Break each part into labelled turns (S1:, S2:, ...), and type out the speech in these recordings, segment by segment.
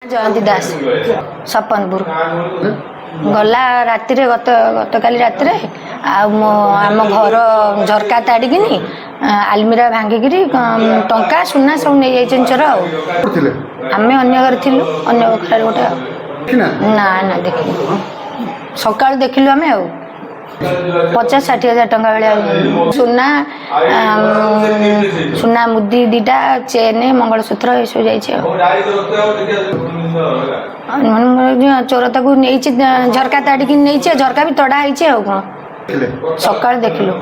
S1: जयंती दास सपनपुर गला राति गतकाली राति आम घर झरका ताड़िकी आलमीरा भांगिकी टंका सुना सब नहीं चोर आम अगर अगर गोटे ना ना देख सका देखिलु आम 50-60 हजार टंका भाया सुना सुना मुदी दीटा चेन मंगलसूत्र ये सब जा चोर तक झरका ताड़िकी नहीं झरका भी तड़ा है कौन सका देखिलु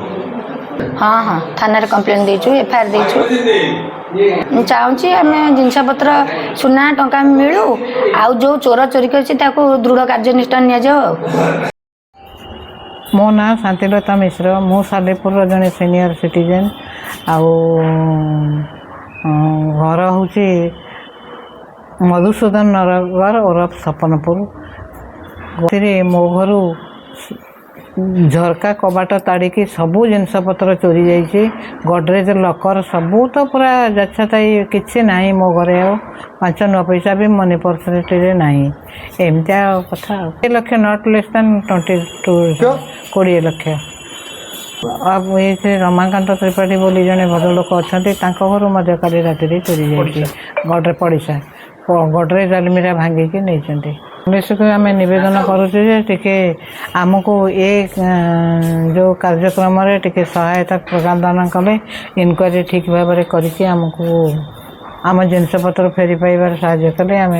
S1: हाँ हाँ थाना कंप्लेन देचु एफआईआर देचु चाहूँगी आम जिनपत्र सुना टंका मिलू आउ जो चोर चोरी कर दृढ़ कार्यानुष्ठान नि
S2: मो ना शांतिलता मिश्र मु सालेपुर जड़े सीनियर सिटीजेन आउ घर हूँ मधुसूदन नगर ओरफ सपनपुर मो घर झरका कबाट ताड़िकी सबू जिनपतर चोरी जाइए गडरेज लकर सबू तो पूरा जाछाई किसी ना मो घरे आ 5 नुआ पैसा भी मनी पर्सनेटी ना एमती कथा 1 lakh not less than 20 lakh अब ये रमाकांत त्रिपाठी बोली जड़े भद्र लोक अच्छा घर काली राति चोरी जाइए गडरे पड़िशा गडरेज आलमीरा भांगिकी नहीं पुलिस को आम नवेदन करुचे आमको ये जो कार्यक्रम टे सहायता प्रदान कले इनक्वारी ठीक भाव में करके आमको आम जिनपतर फेरी पाइबार साहाय्य कले आम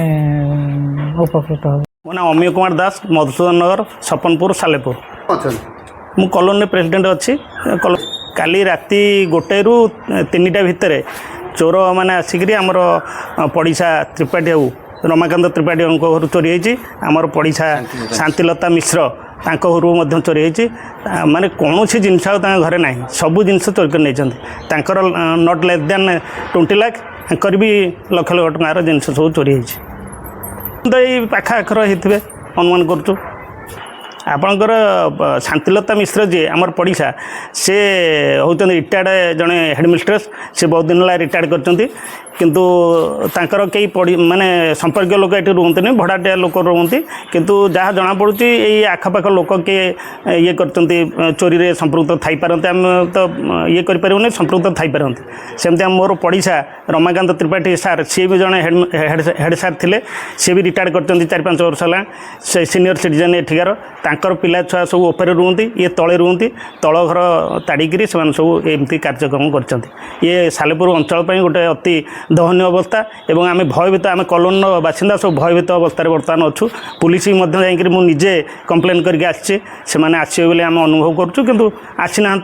S2: उपकृत हो।
S3: मो ना अमीय कुमार दास मधुसूदन नगर सपनपुर सालेपुर मु कॉलोनी प्रेसिडेंट अच्छी काली राति 1 ରୁ 3टा भितर चोर मैंने आसिक आमर पड़िशा त्रिपाठी बाबू रमाकांत त्रिपाठी घर चोरी होती आमर पड़िशा शांतिलता मिश्र घर चोरी होती माने कौन सी जिनस घरे ना सबू जिनस चोरी कर नहीं नॉट लेस देन 20 लाख भी लक्ष लक्ष टकर जिनस सब चोरी होती तो ये पाखाखर होते अनुमान करुँ आपणकर शांतिलता मिश्र जी आमर पड़िशा से होती रिटायर्ड जड़े हेडमिस्ट्रेस से बहुत दिन है रिटायर्ड कर किंतु तांकर कई पड़ी माने संपर्क लोक ये रुहते भड़ाटिया लोक रुहति किंतु जहाँ जना पड़ी ये आखपाख लोक किए ये कर चोरी रे संपृक्त थी पारते आम तो ये करें संपृक्त थी पारते सेमती मोर पड़िशा रमाकांत त्रिपाठी सार सी भी जड़े हेड सार थे सी भी रिटायर्ड कर 4-5 वर्ष है सीनियर सिटीजन एठिकार तांकर पिला छुआ सब ऊपर रुहति ये तले रुहति तल घर ताड़िकी से सब एमती कार्यक्रम कर ये सालेपुर अंचल गोटे अति दहनीय अवस्था एवं आम भयभीत आम कॉलोनी बासिंदा सब भयभीत अवस्था बर्तमान अच्छु पुलिस जाकि मुझे कंप्लेन करके आसचे आसवे बोले आम अनुभव करूँ किंतु आसी ना।